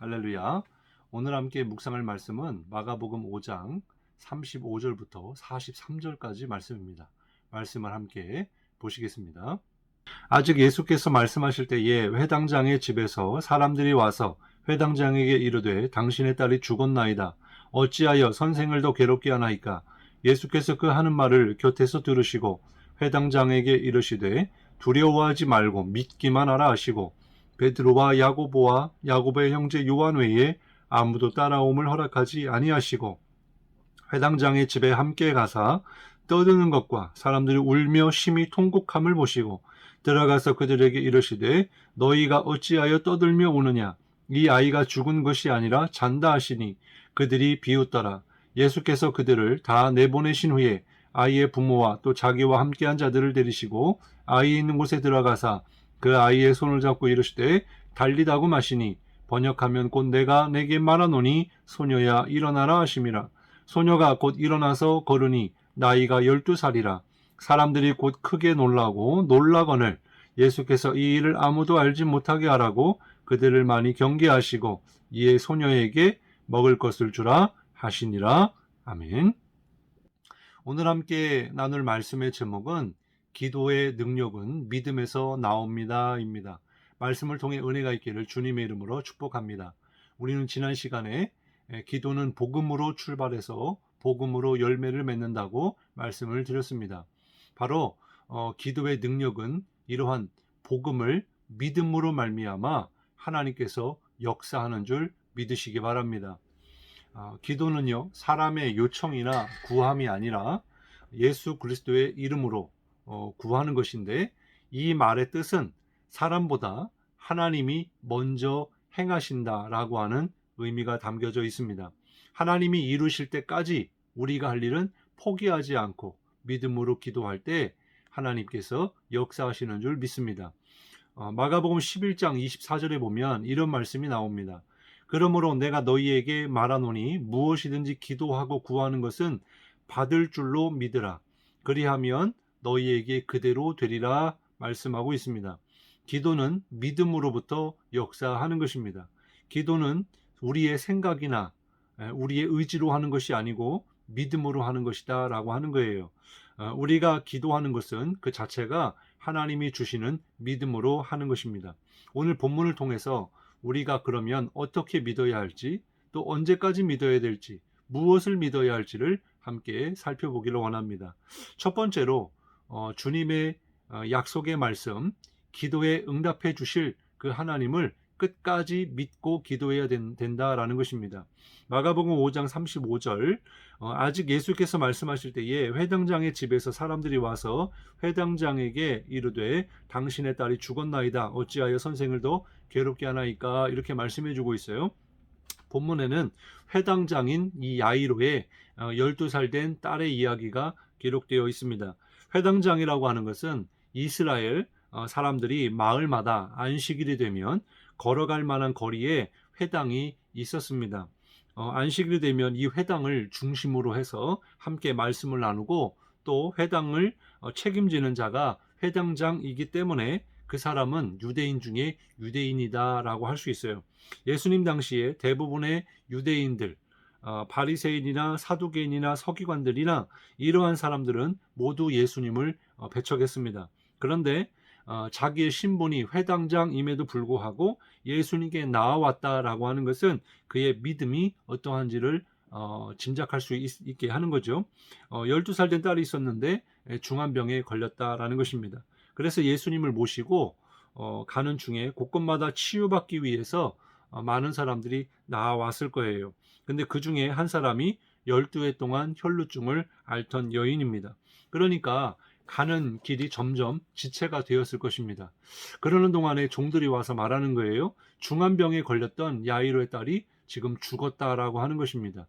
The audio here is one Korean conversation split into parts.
할렐루야. 오늘 함께 묵상할 말씀은 마가복음 5장 35절부터 43절까지 말씀입니다. 말씀을 함께 보시겠습니다. 아직 예수께서 말씀하실 때에 회당장의 집에서 사람들이 와서 회당장에게 이르되 당신의 딸이 죽었나이다. 어찌하여 선생을 더 괴롭게 하나이까? 예수께서 그 하는 말을 곁에서 들으시고 회당장에게 이르시되 두려워하지 말고 믿기만 하라 하시고 베드로와 야고보와 야고보의 형제 요한 외에 아무도 따라옴을 허락하지 아니하시고 회당장의 집에 함께 가사 떠드는 것과 사람들이 울며 심히 통곡함을 보시고 들어가서 그들에게 이르시되 너희가 어찌하여 떠들며 우느냐? 이 아이가 죽은 것이 아니라 잔다 하시니 그들이 비웃더라. 예수께서 그들을 다 내보내신 후에 아이의 부모와 또 자기와 함께한 자들을 데리시고 아이 있는 곳에 들어가사 그 아이의 손을 잡고 이르시되 달리다고 마시니 번역하면 곧 내가 내게 말하노니 소녀야 일어나라 하심이라. 소녀가 곧 일어나서 걸으니 나이가 12살이라. 사람들이 곧 크게 놀라거늘 예수께서 이 일을 아무도 알지 못하게 하라고 그들을 많이 경계하시고 이에 소녀에게 먹을 것을 주라 하시니라. 아멘. 오늘 함께 나눌 말씀의 제목은 기도의 능력은 믿음에서 나옵니다 입니다. 말씀을 통해 은혜가 있기를 주님의 이름으로 축복합니다. 우리는 지난 시간에 기도는 복음으로 출발해서 복음으로 열매를 맺는다고 말씀을 드렸습니다. 바로 기도의 능력은 이러한 복음을 믿음으로 말미암아 하나님께서 역사하는 줄 믿으시기 바랍니다. 기도는요, 사람의 요청이나 구함이 아니라 예수 그리스도의 이름으로 구하는 것인데, 이 말의 뜻은 사람보다 하나님이 먼저 행하신다라고 하는 의미가 담겨져 있습니다. 하나님이 이루실 때까지 우리가 할 일은 포기하지 않고 믿음으로 기도할 때 하나님께서 역사하시는 줄 믿습니다. 마가복음 11장 24절에 보면 이런 말씀이 나옵니다. 그러므로 내가 너희에게 말하노니 무엇이든지 기도하고 구하는 것은 받을 줄로 믿으라. 그리하면 너희에게 그대로 되리라 말씀하고 있습니다. 기도는 믿음으로부터 역사하는 것입니다. 기도는 우리의 생각이나 우리의 의지로 하는 것이 아니고 믿음으로 하는 것이다 라고 하는 거예요. 우리가 기도하는 것은 그 자체가 하나님이 주시는 믿음으로 하는 것입니다. 오늘 본문을 통해서 우리가 그러면 어떻게 믿어야 할지, 또 언제까지 믿어야 될지, 무엇을 믿어야 할지를 함께 살펴보기를 원합니다. 첫 번째로 주님의 약속의 말씀, 기도에 응답해 주실 그 하나님을 끝까지 믿고 기도해야 된다라는 것입니다. 마가복음 5장 35절, 아직 예수께서 말씀하실 때에 회당장의 집에서 사람들이 와서 회당장에게 이르되 당신의 딸이 죽었나이다. 어찌하여 선생을 더 괴롭게 하나이까? 이렇게 말씀해 주고 있어요. 본문에는 회당장인 이 야이로의 12살 된 딸의 이야기가 기록되어 있습니다. 회당장이라고 하는 것은 이스라엘 사람들이 마을마다 안식일이 되면 걸어갈 만한 거리에 회당이 있었습니다. 안식일이 되면 이 회당을 중심으로 해서 함께 말씀을 나누고 또 회당을 책임지는 자가 회당장이기 때문에 그 사람은 유대인 중에 유대인이다라고 할 수 있어요. 예수님 당시에 대부분의 유대인들, 바리새인이나 사두개인이나 서기관들이나 이러한 사람들은 모두 예수님을 배척했습니다. 그런데 자기의 신분이 회당장임에도 불구하고 예수님께 나아왔다라고 하는 것은 그의 믿음이 어떠한지를 짐작할 수 있게 하는 거죠. 12살 된 딸이 있었는데 중환병에 걸렸다라는 것입니다. 그래서 예수님을 모시고 가는 중에 곳곳마다 치유받기 위해서 많은 사람들이 나왔을 거예요. 근데 그 중에 한 사람이 12해 동안 혈루증을 앓던 여인입니다. 그러니까 가는 길이 점점 지체가 되었을 것입니다. 그러는 동안에 종들이 와서 말하는 거예요. 중환병에 걸렸던 야이로의 딸이 지금 죽었다라고 하는 것입니다.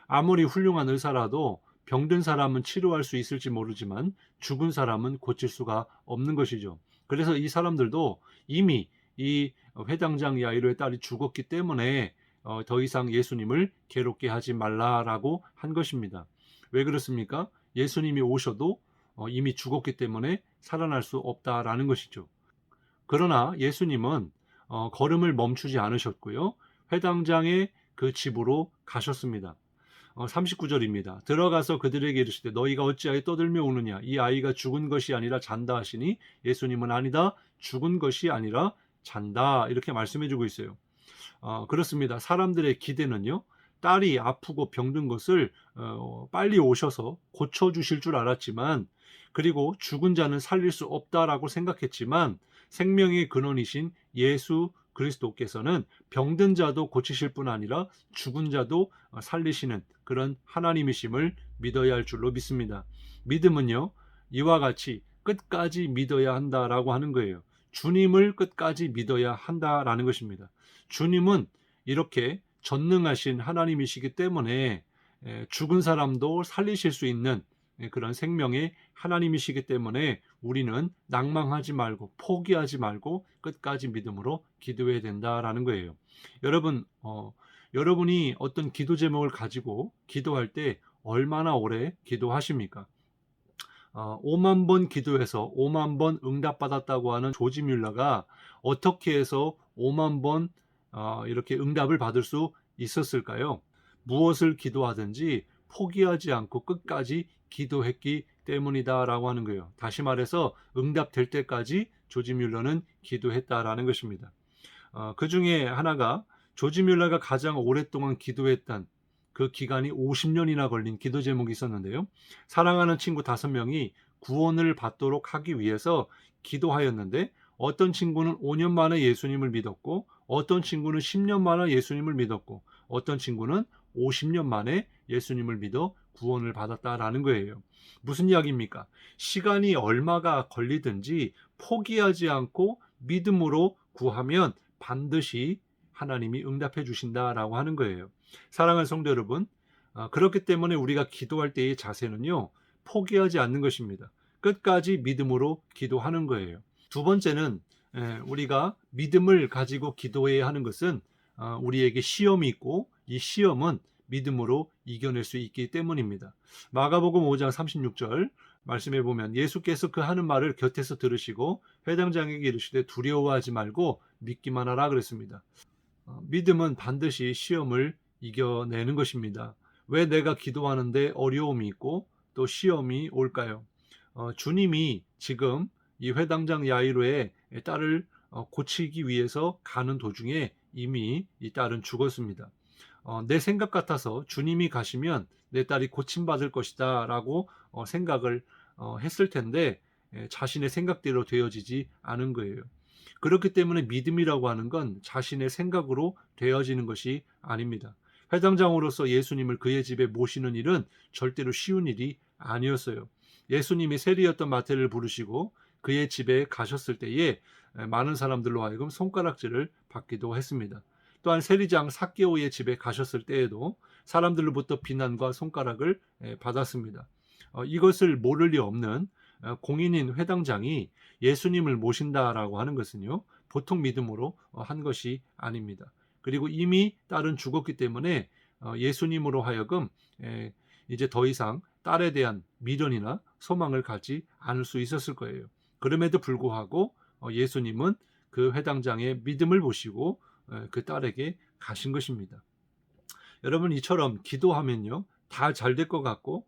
아무리 훌륭한 의사라도 병든 사람은 치료할 수 있을지 모르지만 죽은 사람은 고칠 수가 없는 것이죠. 그래서 이 사람들도 이미 이 회당장 야이로의 딸이 죽었기 때문에 더 이상 예수님을 괴롭게 하지 말라라고 한 것입니다. 왜 그렇습니까? 예수님이 오셔도 이미 죽었기 때문에 살아날 수 없다라는 것이죠. 그러나 예수님은 걸음을 멈추지 않으셨고요. 회당장의 그 집으로 가셨습니다. 39절입니다. 들어가서 그들에게 이르시되 너희가 어찌하여 떠들며 우느냐 이 아이가 죽은 것이 아니라 잔다 하시니 예수님은 아니다 죽은 것이 아니라 잔다 이렇게 말씀해 주고 있어요. 그렇습니다. 사람들의 기대는요. 딸이 아프고 병든 것을 빨리 오셔서 고쳐주실 줄 알았지만 그리고 죽은 자는 살릴 수 없다라고 생각했지만 생명의 근원이신 예수 그리스도께서는 병든 자도 고치실 뿐 아니라 죽은 자도 살리시는 그런 하나님이심을 믿어야 할 줄로 믿습니다. 믿음은요. 이와 같이 끝까지 믿어야 한다라고 하는 거예요. 주님을 끝까지 믿어야 한다라는 것입니다. 주님은 이렇게 전능하신 하나님이시기 때문에 죽은 사람도 살리실 수 있는 그런 생명의 하나님이시기 때문에 우리는 낭망하지 말고 포기하지 말고 끝까지 믿음으로 기도해야 된다라는 거예요. 여러분, 여러분이 어떤 기도 제목을 가지고 기도할 때 얼마나 오래 기도하십니까? 5만 번 기도해서 5만 번 응답받았다고 하는 조지 뮬러가 어떻게 해서 5만 번 이렇게 응답을 받을 수 있었을까요? 무엇을 기도하든지 포기하지 않고 끝까지 기도했기 때문이다라고 하는 거예요. 다시 말해서 응답될 때까지 조지 뮬러는 기도했다라는 것입니다. 그 중에 하나가 조지 뮬러가 가장 오랫동안 기도했던 그 기간이 50년이나 걸린 기도 제목이 있었는데요. 사랑하는 친구 5명이 구원을 받도록 하기 위해서 기도하였는데 어떤 친구는 5년 만에 예수님을 믿었고 어떤 친구는 10년 만에 예수님을 믿었고 어떤 친구는 50년 만에 예수님을 믿어 구원을 받았다라는 거예요. 무슨 이야기입니까? 시간이 얼마가 걸리든지 포기하지 않고 믿음으로 구하면 반드시 하나님이 응답해 주신다라고 하는 거예요. 사랑하는 성도 여러분, 그렇기 때문에 우리가 기도할 때의 자세는요, 포기하지 않는 것입니다. 끝까지 믿음으로 기도하는 거예요. 두 번째는 우리가 믿음을 가지고 기도해야 하는 것은 우리에게 시험이 있고 이 시험은 믿음으로 이겨낼 수 있기 때문입니다. 마가복음 5장 36절 말씀해 보면 예수께서 그 하는 말을 곁에서 들으시고 회당장에게 이르시되 두려워하지 말고 믿기만 하라 그랬습니다. 믿음은 반드시 시험을 이겨내는 것입니다. 왜 내가 기도하는데 어려움이 있고 또 시험이 올까요? 주님이 지금 이 회당장 야이로의 딸을 고치기 위해서 가는 도중에 이미 이 딸은 죽었습니다. 내 생각 같아서 주님이 가시면 내 딸이 고침받을 것이다 라고 생각을 했을 텐데 자신의 생각대로 되어지지 않은 거예요. 그렇기 때문에 믿음이라고 하는 건 자신의 생각으로 되어지는 것이 아닙니다. 회당장으로서 예수님을 그의 집에 모시는 일은 절대로 쉬운 일이 아니었어요. 예수님이 세리였던 마태를 부르시고 그의 집에 가셨을 때에 많은 사람들로 하여금 손가락질을 받기도 했습니다. 또한 세리장 삭개오의 집에 가셨을 때에도 사람들로부터 비난과 손가락을 받았습니다. 이것을 모를 리 없는 공인인 회당장이 예수님을 모신다라고 하는 것은요, 보통 믿음으로 한 것이 아닙니다. 그리고 이미 딸은 죽었기 때문에 예수님으로 하여금 이제 더 이상 딸에 대한 미련이나 소망을 갖지 않을 수 있었을 거예요. 그럼에도 불구하고 예수님은 그 회당장의 믿음을 보시고 그 딸에게 가신 것입니다. 여러분, 이처럼 기도하면요, 다 잘 될 것 같고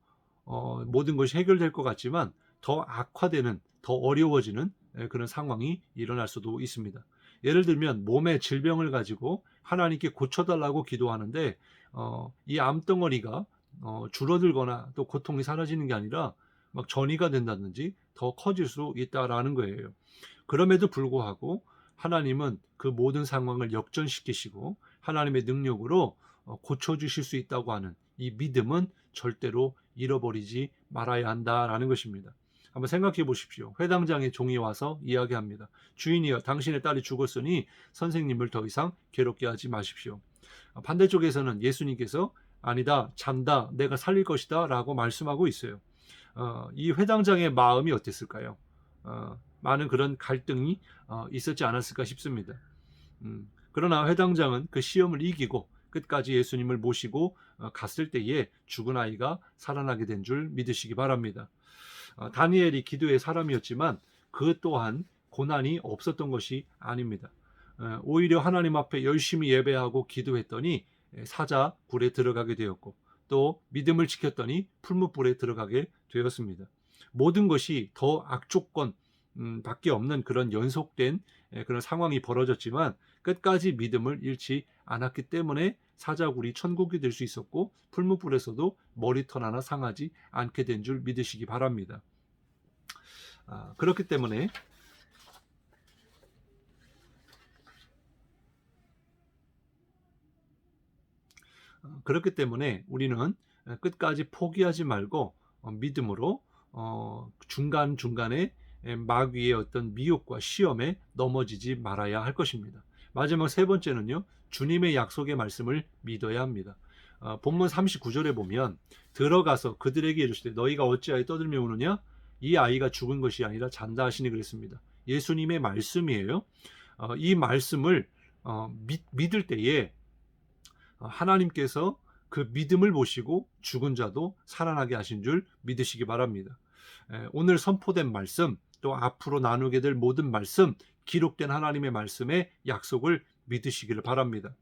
모든 것이 해결될 것 같지만 더 악화되는, 더 어려워지는 그런 상황이 일어날 수도 있습니다. 예를 들면 몸의 질병을 가지고 하나님께 고쳐달라고 기도하는데 이 암덩어리가 줄어들거나 또 고통이 사라지는 게 아니라 막 전이가 된다든지 더 커질 수 있다라는 거예요. 그럼에도 불구하고 하나님은 그 모든 상황을 역전시키시고 하나님의 능력으로 고쳐주실 수 있다고 하는 이 믿음은 절대로 잃어버리지 말아야 한다라는 것입니다. 한번 생각해 보십시오. 회당장의 종이 와서 이야기합니다. 주인이여, 당신의 딸이 죽었으니 선생님을 더 이상 괴롭게 하지 마십시오. 반대쪽에서는 예수님께서 아니다, 잔다, 내가 살릴 것이다 라고 말씀하고 있어요. 이 회당장의 마음이 어땠을까요? 많은 그런 갈등이 있었지 않았을까 싶습니다. 그러나 회당장은 그 시험을 이기고 끝까지 예수님을 모시고 갔을 때에 죽은 아이가 살아나게 된 줄 믿으시기 바랍니다. 다니엘이 기도의 사람이었지만 그 또한 고난이 없었던 것이 아닙니다. 오히려 하나님 앞에 열심히 예배하고 기도했더니 사자굴에 들어가게 되었고, 또 믿음을 지켰더니 풀무불에 들어가게 되었습니다. 모든 것이 더 악조건 밖에 없는 그런 연속된 그런 상황이 벌어졌지만 끝까지 믿음을 잃지 않았기 때문에 사자굴이 천국이 될 수 있었고, 풀무불에서도 머리털 하나 상하지 않게 된 줄 믿으시기 바랍니다. 그렇기 때문에 우리는 끝까지 포기하지 말고 믿음으로 중간중간에 마귀의 어떤 미혹과 시험에 넘어지지 말아야 할 것입니다. 마지막 세 번째는요, 주님의 약속의 말씀을 믿어야 합니다. 본문 39절에 보면 들어가서 그들에게 이르시되 너희가 어찌하여 떠들며 우느냐, 이 아이가 죽은 것이 아니라 잔다 하시니 그랬습니다. 예수님의 말씀이에요. 이 말씀을 믿을 때에 하나님께서 그 믿음을 보시고 죽은 자도 살아나게 하신 줄 믿으시기 바랍니다. 오늘 선포된 말씀, 또 앞으로 나누게 될 모든 말씀, 기록된 하나님의 말씀의 약속을 믿으시기를 바랍니다.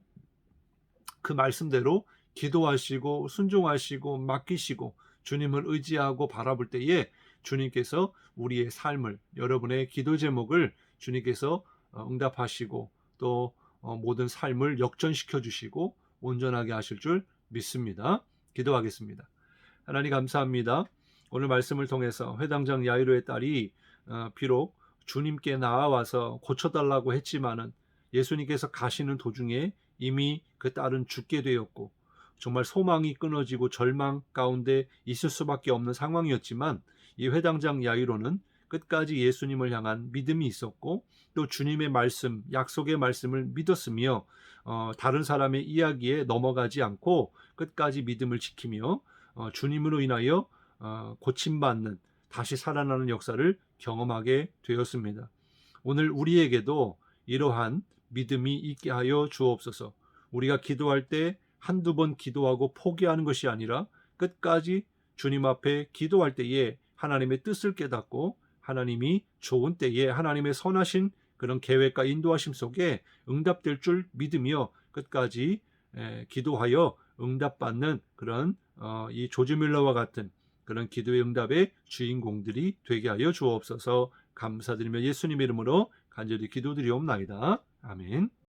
그 말씀대로 기도하시고 순종하시고 맡기시고 주님을 의지하고 바라볼 때에 주님께서 우리의 삶을, 여러분의 기도 제목을 주님께서 응답하시고 또 모든 삶을 역전시켜 주시고 온전하게 하실 줄 믿습니다. 기도하겠습니다. 하나님 감사합니다. 오늘 말씀을 통해서 회당장 야이로의 딸이 비록 주님께 나와서 고쳐달라고 했지만은 예수님께서 가시는 도중에 이미 그 딸은 죽게 되었고 정말 소망이 끊어지고 절망 가운데 있을 수밖에 없는 상황이었지만 이 회당장 야이로는 끝까지 예수님을 향한 믿음이 있었고 또 주님의 말씀, 약속의 말씀을 믿었으며 다른 사람의 이야기에 넘어가지 않고 끝까지 믿음을 지키며 주님으로 인하여 고침받는, 다시 살아나는 역사를 경험하게 되었습니다. 오늘 우리에게도 이러한 믿음이 있게 하여 주옵소서. 우리가 기도할 때 한두 번 기도하고 포기하는 것이 아니라 끝까지 주님 앞에 기도할 때에 하나님의 뜻을 깨닫고 하나님이 좋은 때에 하나님의 선하신 그런 계획과 인도하심 속에 응답될 줄 믿으며 끝까지 기도하여 응답받는 그런 이 조지 뮬러와 같은 그런 기도의 응답의 주인공들이 되게 하여 주옵소서. 감사드리며 예수님의 이름으로 간절히 기도드리옵나이다. 아멘.